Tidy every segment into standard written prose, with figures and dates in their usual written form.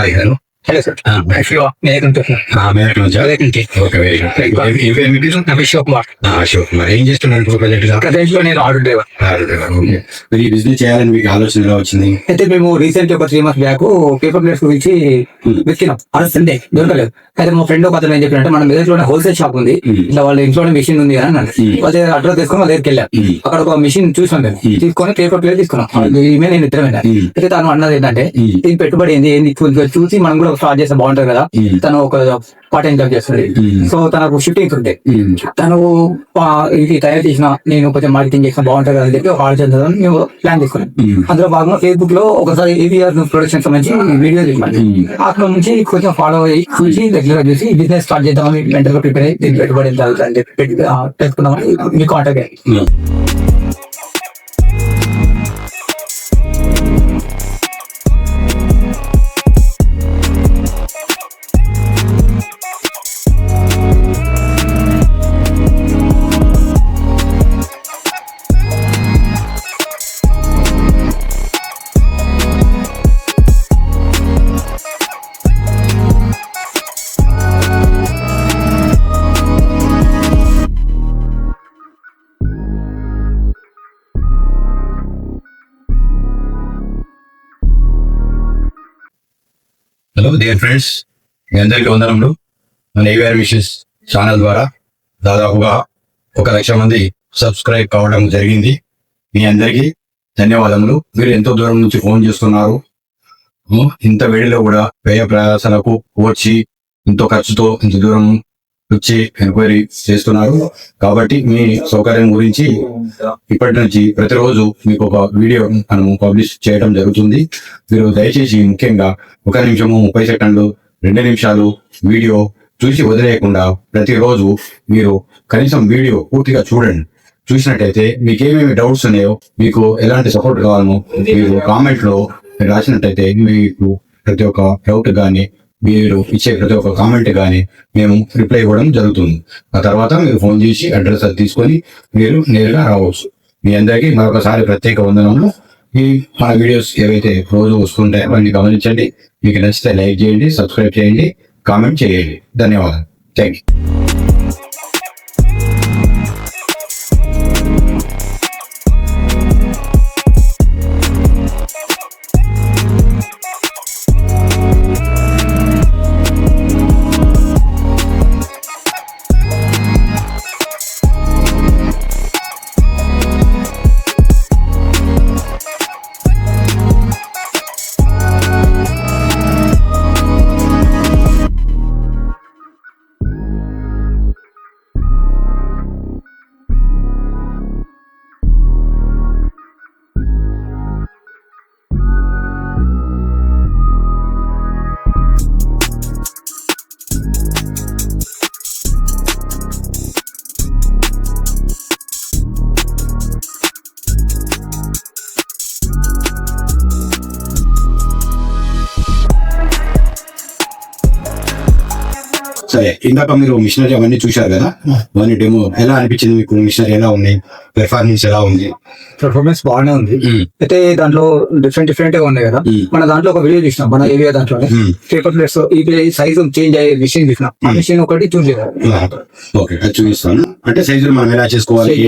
Hi hello hello sir. మేరకు నుంచా? Okay, very good. ఏం పేరు మీ పేరు? అశోక్ కుమార్. అశోక్ కుమార్. ఏం చేస్తున్నారు ఇప్పుడు ప్రజెంట్ గా? ప్రజెంట్ లో నేను ఆర్డర్ డ్రైవర్. ఓకే. మరి ఈ బిజినెస్ చేయాలని మీకు ఆలోచన ఎలా వచ్చింది? అయితే మేము రీసెంట్ ఒక 3 months బ్యాక్ పేపర్ ప్లేట్స్ గురించి వెతికినాం. ఆ రోజు సండే దొరకలేదు. అయితే మా ఫ్రెండ్ ఒక అతను ఏం చెప్పినట్టే మన మెదక్లోనే హోల్సేల్ షాప్ ఉంది, ఇట్లా వాళ్ళ ఇంట్లోనే మిషన్ ఉంది అని అన్నాడు. వాళ్ళ అడ్రస్ తీసుకొని వాళ్ళ దగ్గరికి వెళ్ళాం. అక్కడ ఒక మిషన్ చూసాం, మేము తీసుకొని పేపర్ ప్లేట్ తీసుకున్నాం. ఈమె నేను ఇద్దరమైనా. అయితే తను అన్నది ఏంటంటే దీని పెట్టుబడి ఏంది చూసి మనం కూడా స్టార్ట్ చేస్తే బాగుంటది కదా. తను ఒక పార్ట్ టైం జాబ్ చేస్తుంది. సో తనకు షిఫ్టింగ్స్ ఉంటాయి. తను ఇది తయారు చేసిన నేను కొంచెం మార్కెటింగ్ చేసిన బాగుంటుంది అని చెప్పి ఒక ఆలోచన మేము ప్లాన్ చేసుకున్నాం. అందులో భాగంగా ఫేస్బుక్ లో ఒకసారి ఏవిఆర్ ప్రొడక్షన్ సంబంధించి వీడియో తీసుకున్నాం. అక్కడ నుంచి కొంచెం ఫాలో అయ్యి చూసి రెగ్యులర్ చూసి బిజినెస్ స్టార్ట్ చేద్దామని మెంటల్ గా ప్రిపేర్ అయ్యి దీనికి పెట్టుబడి ఎంత అని చెప్పి పెట్టుకున్నామని మీ కాంటాక్ట్ అయ్యి. హలో డియర్ ఫ్రెండ్స్, మీ అందరికీ వందనములు. మన ఏవిఆర్ మిషన్స్ ఛానల్ ద్వారా దాదాపుగా 1,00,000 మంది సబ్స్క్రైబ్ కావడం జరిగింది. మీ అందరికీ ధన్యవాదములు. మీరు ఎంతో దూరం నుంచి ఫోన్ చేస్తున్నారు. ఇంత వేడిలో కూడా వ్యయ ప్రయాసాలకు వచ్చి ఎంతో ఖర్చుతో ఇంత దూరం వచ్చి ఎంక్వైరీ చేస్తున్నారు. కాబట్టి మీ సౌకర్యం గురించి ఇప్పటి నుంచి ప్రతిరోజు మీకు ఒక వీడియో మనము పబ్లిష్ చేయడం జరుగుతుంది. మీరు దయచేసి ముఖ్యంగా 1 నిమిషము 30 సెకండ్లు 2 నిమిషాలు వీడియో చూసి వదిలేయకుండా ప్రతిరోజు మీరు కనీసం వీడియో పూర్తిగా చూడండి. చూసినట్టయితే మీకు ఏమేమి డౌట్స్ ఉన్నాయో, మీకు ఎలాంటి సపోర్ట్ కావాలో మీరు కామెంట్ లో రాసినట్టయితే మీకు ప్రతి ఒక్క డౌట్ కానీ మీరు ఇచ్చే ప్రతి ఒక్క కామెంట్ కానీ మేము రిప్లై ఇవ్వడం జరుగుతుంది. ఆ తర్వాత మీరు ఫోన్ చేసి అడ్రస్ అది తీసుకొని మీరు నేరుగా రావచ్చు. మీ అందరికీ మరొకసారి ప్రత్యేక వందనములు. ఈ మన వీడియోస్ ఏవైతే రోజు వస్తుంటాయో అవన్నీ గమనించండి. మీకు నచ్చితే లైక్ చేయండి, సబ్స్క్రైబ్ చేయండి, కామెంట్ చేయండి. ధన్యవాదాలు. Thank you. సరే, ఇందాక మీరు మిషనరీ అవన్నీ చూశారు కదా, అవన్నీ డెమో ఎలా అనిపించింది మీకు? మిషనరీ ఎలా ఉన్నాయి, పెర్ఫార్మెన్స్ ఎలా ఉంది? పెర్ఫార్మెన్స్ బాగానే ఉంది. అయితే దాంట్లో డిఫరెంట్ గా ఉన్నాయి కదా. మన దాంట్లో ఒక వీడియో చూసినాం, మన ఏరియా దాంట్లో పేపర్ ప్లేట్స్ ఈ సైజు చేంజ్ అయ్యే మిషన్ చూసినాం. ఆ మిషన్ ఒకటి చూస్ చేయాలి. ఓకే, అది చూపిస్తాను. అంటే సైజులు మనం ఎలా చేసుకోవాలి,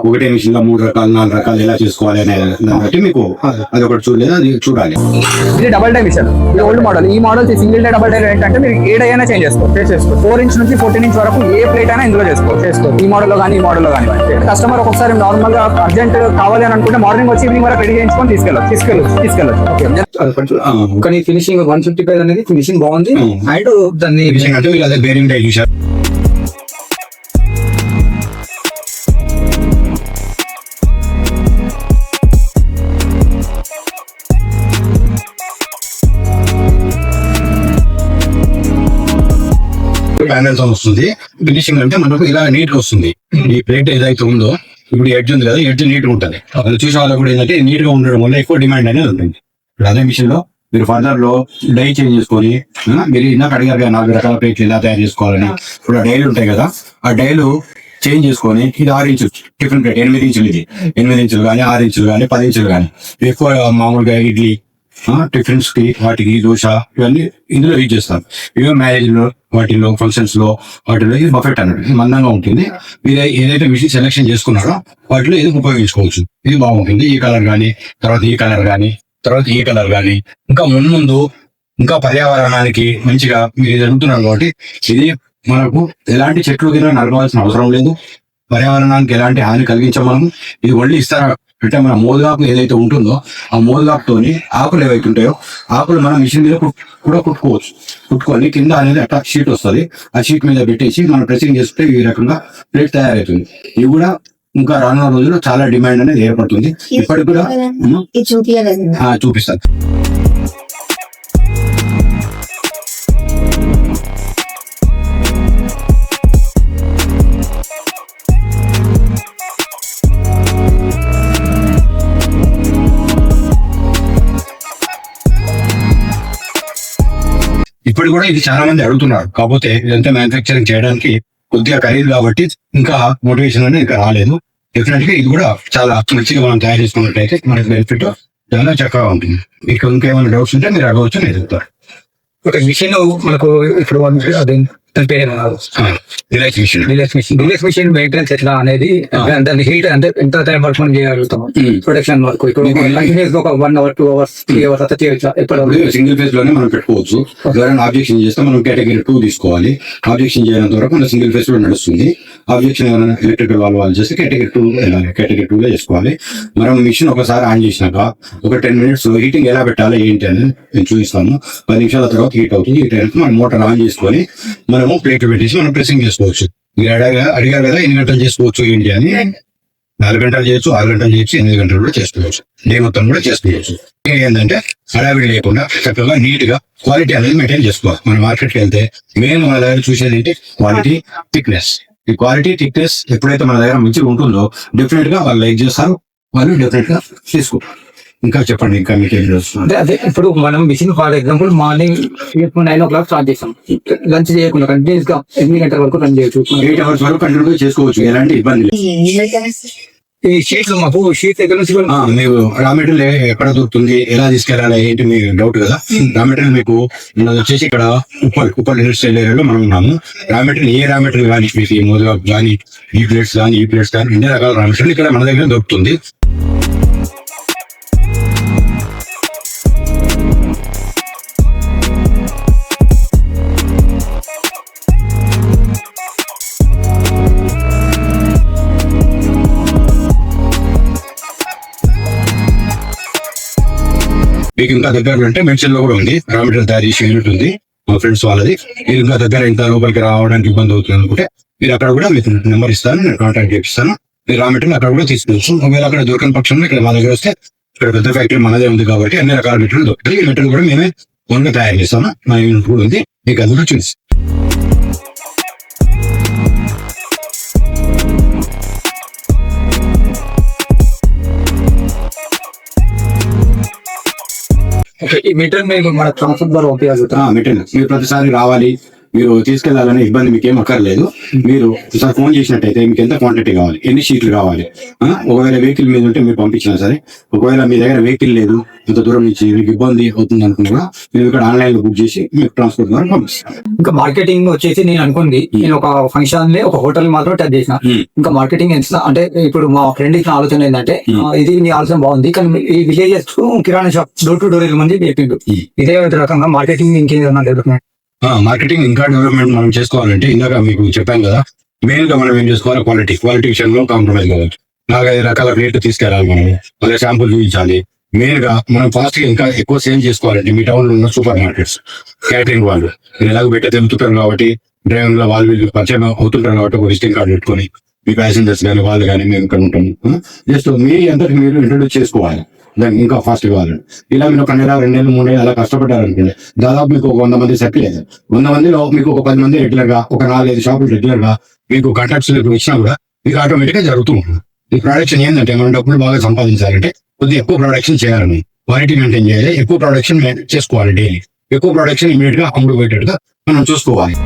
ఒకటే మిషన్ లో 3 రకాలు 4 రకాలు ఎలా చేసుకోవాలి అనే దాన్ని బట్టి మీకు అది ఒకటి చూడలేదు, అది చూడాలి. ఇది డబల్ డై మిషన్, ఇది ఓల్డ్ మోడల్. ఈ model single die double die ఏంటంటే మీరు ఏ డై అయినా చేంజ్ చేసుకోవచ్చు. 4 ఇంచ్ నుంచి 14 ఇంచ్ వరకు ఏ ప్లేట్ అయినా ఇందులో చేసుకోవచ్చు. ఈ మోడల్ లో కానీ ఈ మోడల్ లో కానీ కస్టమర్ ఒక్కొక్కసారి నార్మల్ గా అర్జెంట్ కావాలి అని అనుకుంటే మార్నింగ్ వచ్చి ఈవినింగ్ వరకు రెడీ చేయించుకొని తీసుకెళ్ళచ్చు. కానీ ఫినిషింగ్ 155 అనేది ఫినిషింగ్ బాగుంది. అండ్ దాన్ని బేరింగ్ డై చూసారు. ప్యానెల్స్ వస్తుంది. ఫినిషింగ్ అంటే మనకు ఇలా నీట్ గా వస్తుంది. ఈ ప్లేట్ ఏదైతే ఉందో ఇప్పుడు ఎడ్జ్ ఉంది కదా, ఎడ్జ్ నీట్ గా ఉంటుంది. అది చూసే వాళ్ళకి కూడా ఏంటంటే నీట్ గా ఉండడం వల్ల ఎక్కువ డిమాండ్ అనేది ఉంటుంది. ఇప్పుడు అదే మిషన్ లో మీరు ఫర్దర్ లో డై చేంజ్ చేసుకొని, మీరు ఇందాక అడిగారు కదా 4 రకాల ప్లేట్లు ఎలా తయారు చేసుకోవాలని. ఇప్పుడు డైలు ఉంటాయి కదా, ఆ డైలు చేంజ్ చేసుకొని ఇది 6 ఇంచులు టిఫిన్ ప్లేట్, 8 ఇంచులు, ఇది 8 ఇంచులు కానీ 6 ఇంచులు కానీ 10 ఇంచులు కానీ ఎక్కువ మామూలుగా ఇడ్లీ టిఫిన్స్ కి వాటికి దోశ ఇవన్నీ ఇందులో యూజ్ చేస్తాం. ఇవే మ్యారేజ్ లో వాటిలో ఫంక్షన్స్ లో వాటిలో ఇది బఫెట్ అన్నట్టు ఇది మందంగా ఉంటుంది. మీరు ఏదైతే మిషన్ సెలెక్షన్ చేసుకున్నారో వాటిలో ఇది ఉపయోగించుకోవచ్చు. ఇది బాగుంటుంది. ఈ కలర్ కానీ తర్వాత ఈ కలర్ కానీ తర్వాత ఈ కలర్ కానీ ఇంకా ముందు ఇంకా పర్యావరణానికి మంచిగా మీరు ఇది అడుగుతున్నారు కాబట్టి ఇది మనకు ఎలాంటి చెట్లు కింద నరకవలసిన అవసరం లేదు. పర్యావరణానికి ఎలాంటి హాని కలిగించమను. ఇది ఒళ్ళి ఇస్తారా అంటే మన మోదుగాకు ఏదైతే ఉంటుందో ఆ మోదుగాకుతోని ఆకులు ఏవైతే ఉంటాయో ఆకులు మనం మిషన్ మీద కూడా కుట్టుకోవచ్చు. కుట్టుకొని కింద అనేది అట్లా షీట్ వస్తుంది. ఆ షీట్ మీద పెట్టేసి మనం ప్రెసింగ్ చేసుకుంటే ఈ రకంగా ప్లేట్ తయారవుతుంది. ఇవి కూడా ఇంకా రానున్న రోజుల్లో చాలా డిమాండ్ అనేది ఏర్పడుతుంది. ఇప్పటికి కూడా చూపిస్తాను. ఇప్పుడు కూడా ఇది చాలా మంది అడుగుతున్నారు. కాకపోతే ఇదంతా మ్యానుఫ్యాక్చరింగ్ చేయడానికి కొద్దిగా ఖరీదు కాబట్టి ఇంకా మోటివేషన్ అనేది ఇంకా రాలేదు. డెఫినెట్ గా ఇది కూడా చాలా మంచిగా మనం తయారు చేసుకున్నట్లయితే మనకి బెనిఫిట్ చాలా చక్కగా ఉంటుంది. మీకు ఇంకేమైనా డౌట్స్ ఉంటే మీరు అడగవచ్చు, నేను చెప్తాను. ఒక మిషన్ మనకు ఇప్పుడు అది దాని పేరు రిలాక్స్ మిషన్ మెయింటెనెన్స్ ఎట్లా అనేది దాని హీట్ అంటే ఎంత టైం వరకు మనం చేయగలుగుతాం ప్రొడక్షన్ వరకు ఇప్పుడు కంటిన్యూస్ ఒక 1 hour 2 hours 3 hours అట్లా చేయొచ్చు. సింగిల్ ఫేజ్ లోనే మనం పెట్టుకోవచ్చు. ఎవరైనా ఆబ్జెక్షన్ చేస్తే మనం కేటగిరీ 2 తీసుకోవాలి. ఆబ్జెక్షన్ చేయనంత వరకు మన సింగిల్ ఫేజ్ లో నడుస్తుంది. ఆబ్జెక్షన్ ఏమైనా ఎలక్ట్రికల్ వాళ్ళు చేస్తే కేటగిరీ 2 వెళ్ళాలి. కేటగిరీ 2 లో చేసుకోవాలి. మనం మిషన్ ఒకసారి ఆన్ చేసినాక ఒక 10 minutes హీటింగ్ ఎలా పెట్టాలి ఏంటి అని నేను చూపిస్తాను. 10 నిమిషాల తర్వాత హీట్ అవుతుంది. ఈ టైంకి మనం మోటార్ ఆన్ చేసుకొని మనము ప్లేట్ పెట్టేసి మనం ప్రెసింగ్ చేసుకోవచ్చు. మీరు అడిగారు కదా ఎన్ని గంటలు చేసుకోవచ్చు ఏంటి అని. 4 గంటలు చేయొచ్చు, 6 గంటలు చేయొచ్చు, 8 గంటలు కూడా చేసుకోవచ్చు. డే మొత్తం కూడా చేసుకోవచ్చు. ఏంటంటే హడావిడి లేకుండా చక్కగా నీట్ గా క్వాలిటీ అనేది మెయింటైన్ చేసుకోవాలి. మన మార్కెట్కి వెళ్తే మెయిన్ మన దగ్గర చూసేది ఏంటి క్వాలిటీ, థిక్నెస్. ఈ క్వాలిటీ థిక్నెస్ ఎప్పుడైతే మన దగ్గర మంచిగా ఉంటుందో డెఫినెట్ గా వాళ్ళు లైక్ చేస్తారు, వాళ్ళు డెఫినెట్ గా తీసుకుంటారు. ఇంకా చెప్పండి, ఇంకా మీకు ఏం అంటే అదే ఇప్పుడు మనం mission for example morning 9 o'clock start చేస్తాం. లంచ్ చేయకుండా కంటిన్యూస్ గా 8 గంటల వరకు రన్ చేయొచ్చు. 8 hours వరకు కంటిన్యూ చేసుకోవచ్చు. ఎలాంటి ఇబ్బంది లేదు. ఈ షీట్లు మాకు షీట్ ఎక్కడ నుంచి మీకు రా మెటీరియల్ ఎక్కడ దొరుకుతుంది, ఎలా తీసుకెళ్ళాలి ఏంటి మీ డౌట్ కదా. రా మెటీరియల్ మీకు వచ్చేసి ఇక్కడ ఉప్పల్ ఇండస్ట్రియల్ ఏరియాలో మనం ఉన్నాము. రా మెటీరియల్ ఏ రా మెటీరియల్ కానీ మీకు ఈ మోదుగా కానీ ఈ ప్లేట్స్ కానీ అన్ని రకాల రా మెటీరియల్ ఇక్కడ మన దగ్గర దొరుకుతుంది. మీకు ఇంకా దగ్గర అంటే మెడిసిన్ లో కూడా ఉంది. రా మెటీరియల్ తయారు చేసే యూనిట్ ఉంది మా ఫ్రెండ్స్ వాళ్ళది. మీరు ఇంకా దగ్గర ఇంకా లోపలికి రావడానికి ఇబ్బంది అవుతుంది అనుకుంటే మీరు అక్కడ కూడా మీకు నెంబర్ ఇస్తాను, నేను కాంటాక్ట్ చేపిస్తాను. మీరు రా మెటీరియల్ అక్కడ కూడా తీసుకోవచ్చు. ఒకవేళ అక్కడ దొరకని పక్షంలో ఇక్కడ మా దగ్గర వస్తే ఇక్కడ పెద్ద ఫ్యాక్టరీ మనదే ఉంది కాబట్టి అన్ని రకాల మెటీరియల్ దొరుకుతాయి. ఈ మెటీరియల్ కూడా మేమే ఓన్గా తయారు చేస్తాను. మా యూనిట్ కూడా ఉంది. మీకు అది కూడా చూసి ఈ మీటర్ మీకు మన ట్రాన్స్ఫర్ ద్వారా ఉపయోగపడుతుంది. మెటీరియల్ మీరు ప్రతిసారి రావాలి, మీరు తీసుకెళ్లాలనే ఇబ్బంది మీకు ఏం అక్కర్లేదు. మీరు ఒకసారి ఫోన్ చేసినట్టయితే మీకు ఎంత క్వాంటిటీ కావాలి, ఎన్ని షీట్లు కావాలి, ఒకవేళ వెహికల్ మీద ఉంటే మీరు పంపించినా సరే, ఒకవేళ మీ దగ్గర వెహికల్ లేదు, ఇంత దూరం నుంచి మీకు ఇబ్బంది అవుతుంది అనుకున్నా మీరు ఇక్కడ ఆన్లైన్ లో బుక్ చేసి మీకు ట్రాన్స్పోర్ట్ ద్వారా పంపిస్తాం. ఇంకా మార్కెటింగ్ వచ్చేసి నేను అనుకుంది నేను ఒక ఫంక్షన్ ఒక హోటల్ మాత్రం టచ్ చేసిన. ఇంకా మార్కెటింగ్ ఎంత అంటే ఇప్పుడు మా ఫ్రెండ్ ఇచ్చిన ఆలోచన ఏంటంటే ఇది నీ ఆలోచన బాగుంది కానీ ఈ villages kirana shop door to door మంది చెప్పిండు. ఇదే రకంగా మార్కెటింగ్ ఇంకేదన్నా డెవలప్మెంట్ మార్కెటింగ్ ఇంకా డెవలప్మెంట్ మనం చేసుకోవాలంటే ఇందాక మీకు చెప్పాను కదా, మెయిన్ గా మనం ఏం చేసుకోవాలి, క్వాలిటీ విషయంలో కాంప్రమైజ్ కావచ్చు. 4-5 రకాల రేట్లు తీసుకెళ్ళాలి. మనం వాళ్ళ శాంపుల్ చూపించాలి. మెయిన్ గా మనం ఫాస్ట్ గా ఇంకా ఎక్కువ సేల్ చేసుకోవాలంటే మీ టౌన్ లో ఉన్న సూపర్ మార్కెట్స్, క్యాటరింగ్ వాళ్ళు మీరు ఎలాగో పెట్టే తెలుపుతుంటారు కాబట్టి డ్రైవర్ లో వాళ్ళు వీళ్ళు పరిచయం అవుతుంటారు కాబట్టి ఒక విజిటింగ్ కార్డు పెట్టుకొని మీ ప్యాసింజర్స్ కానీ వాళ్ళు కానీ మేము ఇక్కడ ఉంటాము. జస్ట్ మీ అందరికి మీరు ఇంట్రొడ్యూస్ చేసుకోవాలి. దానికి ఇంకా ఫాస్ట్ కావాలి. ఇలా మీరు 1 నెల 2 నెలలు 3 నెలలు అలా కష్టపడ్డారనుకోండి, దాదాపు మీకు 100 మంది సెటిల్ అయ్యారు. 100 మందిలో మీకు ఒక 10 మంది రెగ్యులర్ గా, ఒక 4-5 షాపులు రెగ్యులర్ గా మీకు కాంటాక్ట్స్ ఇచ్చినా కూడా మీకు ఆటోమేటిక్ గా జరుగుతూ ఉంటుంది. ఈ ప్రొడక్షన్ ఏంటంటే మనం డబ్బులు బాగా సంపాదించాలంటే కొద్దిగా ఎక్కువ ప్రొడక్షన్ చేయాలని, క్వాలిటీ మెయింటైన్ చేయాలి, ఎక్కువ ప్రొడక్షన్ చేసుకోవాలి. డైలీ ఎక్కువ ప్రొడక్షన్ ఇమీడియట్ గా అమ్ముడు పెట్టేట్టుగా మనం చూసుకోవాలి.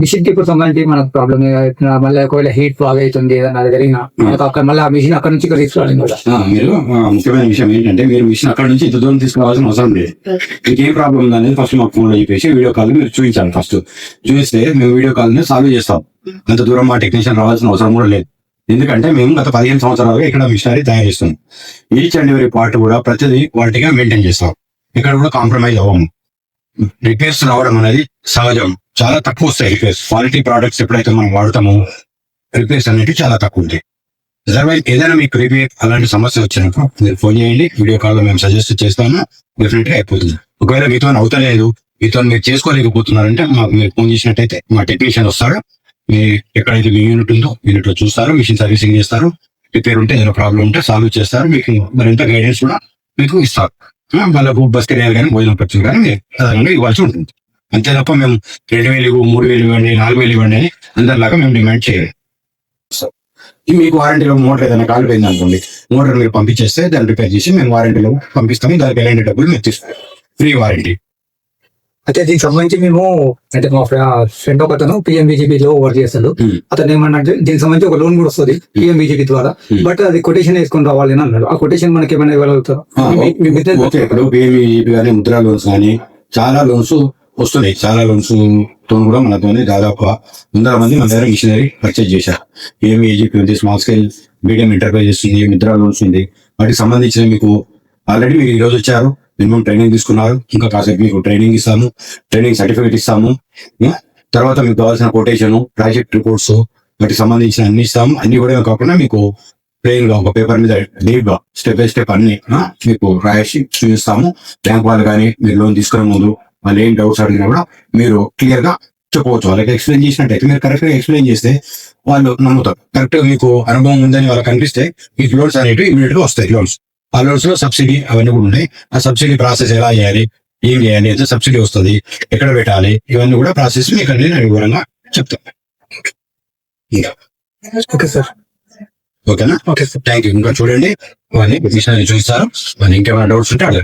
మిషన్ కి ఇప్పుడు సంబంధించి మనకు ప్రాబ్లమ్ మళ్ళీ ఒకవేళ హీట్ బాగా అవుతుంది ఏదన్నా అది జరిగినా మనకు అక్కడ మళ్ళీ ఆ మిషన్ అక్కడ నుంచి ఇక్కడ తీసుకురావాలి కూడా. మీరు ముఖ్యమైన విషయం ఏంటంటే మీరు మిషన్ అక్కడ నుంచి ఇంత దూరం తీసుకురావాల్సిన అవసరం లేదు. మీకు ఏం ప్రాబ్లం ఉంది అనేది ఫస్ట్ మాకు ఫోన్ లో చెప్పేసి వీడియో కాల్ మీరు చూపించాలి. ఫస్ట్ చూపిస్తే మేము వీడియో కాల్ ని సాల్వ్ చేస్తాం. అంత దూరం మా టెక్నీషియన్ రావాల్సిన అవసరం కూడా లేదు. ఎందుకంటే మేము గత 15 సంవత్సరాలుగా ఇక్కడ మిషనరీ తయారు చేస్తాం. ఈచ్ అండ్ ఎవరీ పార్ట్ కూడా ప్రతిదీ క్వాలిటీగా మెయింటైన్ చేస్తాం. ఇక్కడ కూడా కాంప్రమైజ్ అవ్వము. రిపేర్స్ రావడం అనేది సహజం. చాలా తక్కువ వస్తాయి రిపేర్స్. క్వాలిటీ ప్రోడక్ట్స్ ఎప్పుడైతే మనం వాడతామో రిపేర్స్ అనేవి చాలా తక్కువ ఉంటాయి. అదర్వైజ్ ఏదైనా మీకు రిపేర్ అలాంటి సమస్య వచ్చినప్పుడు మీరు ఫోన్ చేయండి. వీడియో కాల్ లో మేము సజెస్ట్ చేస్తాము. డెఫినెట్ గా అయిపోతుంది. ఒకవేళ మీతో అవుతలేదు, మీతో మీరు చేసుకోలేకపోతున్నారంటే మాకు మీరు ఫోన్ చేసినట్టయితే మా టెక్నీషియన్ వస్తాడు. మీ ఎక్కడైతే మీ యూనిట్ ఉందో యూనిట్ లో చూస్తారు, మిషన్ సర్వీసింగ్ చేస్తారు. రిపేర్ ఉంటే ఏదైనా ప్రాబ్లం ఉంటే సాల్వ్ చేస్తారు. మీకు మరింత గైడెన్స్ కూడా మీకు ఇస్తారు. వాళ్ళకు బస్ కిరాయాలు కానీ భోజనం ఖర్చులు కానీ మీరు అదనంగా ఇవ్వాల్సి ఉంటుంది. అంతే తప్ప మేము 2,000 ఇవ్వు, 3,000 ఇవ్వండి, 4,000 ఇవ్వండి అని అందరిలాగా మేము డిమాండ్ చేయాలి. మీకు వారంటీలో మోటార్ ఏదైనా కాలిపోయింది అనుకోండి, మోటార్ మీరు పంపించేస్తే దాన్ని రిపేర్ చేసి మేము వారంటీలో పంపిస్తాము. దానికి ఎలాంటి డబ్బులు మీరు తీసుకోవాలి. Free warranty. అయితే దీనికి సంబంధించి మేము అంటే మా ఫ్రెండ్ ఒక అతను PMBGP లో వర్క్ చేస్తాడు. అతను ఏమన్నా దీనికి సంబంధించి ఒక లోన్ కూడా వస్తుంది PMBGP ద్వారా. బట్ అది కొటేషన్ వేసుకొని రావాలి అని అన్నాడు. ఆ కొటేషన్ మనకి ఏమైనా ఇవ్వగలుగుతారు? ఓకే, ఇప్పుడు PMBGP కానీ ముద్రా లోన్స్ కానీ చాలా లోన్స్ వస్తున్నాయి. చాలా లోన్స్ తో కూడా మనతో దాదాపు 100 మంది మన దగ్గర మిషనరీ పర్చేజ్ చేశారు. PMBGP ఉంది, స్మాల్ స్కేల్ మీడియం ఎంటర్ప్రైజెస్ ఉంది, ముద్రా లోన్స్ ఉంది. వాటికి సంబంధించిన మీకు ఆల్రెడీ మీరు ఈ రోజు వచ్చారు, మినిమం ట్రైనింగ్ తీసుకున్నారు. ఇంకా కాసేపు మీకు ట్రైనింగ్ ఇస్తాము, ట్రైనింగ్ సర్టిఫికేట్ ఇస్తాము. తర్వాత మీకు కావాల్సిన కొటేషన్, ప్రాజెక్ట్ రిపోర్ట్స్, వాటికి సంబంధించిన అన్ని ఇస్తాము. అన్ని కూడా కాకుండా మీకు ప్లెయిన్ గా ఒక పేపర్ మీద డీప్ గా స్టెప్ బై స్టెప్ అన్ని మీకు రాసి చూపిస్తాము. బ్యాంక్ వాళ్ళు కానీ మీరు లోన్ తీసుకునే ముందు వాళ్ళు ఏం డౌట్స్ అడిగినా కూడా మీరు క్లియర్ గా చెప్పవచ్చు. వాళ్ళకి ఎక్స్ప్లెయిన్ చేసినట్టయితే, మీరు కరెక్ట్ గా ఎక్స్ప్లెయిన్ చేస్తే వాళ్ళు నమ్ముతారు. కరెక్ట్ గా మీకు అనుభవం ఉందని వాళ్ళకి కనిపిస్తే మీకు లోన్స్ అనేవి ఇమీడియట్ గా వస్తాయి. లోన్స్, ఆ లోన్స్ లో సబ్సిడీ అవన్నీ కూడా ఉంటాయి. ఆ సబ్సిడీ ప్రాసెస్ ఎలా చేయాలి, ఏం చేయాలి, ఎంత సబ్సిడీ వస్తుంది, ఎక్కడ పెట్టాలి, ఇవన్నీ కూడా ప్రాసెస్ మీకు అన్ని నేను వివరంగా చెప్తాను. Okay sir. ఓకేనా? Okay sir, thank you. ఇంకా చూడండి, ఇవన్నీ మిషనరీ చూపిస్తారు. మరి ఇంకేమైనా డౌట్స్ ఉంటే అడగండి.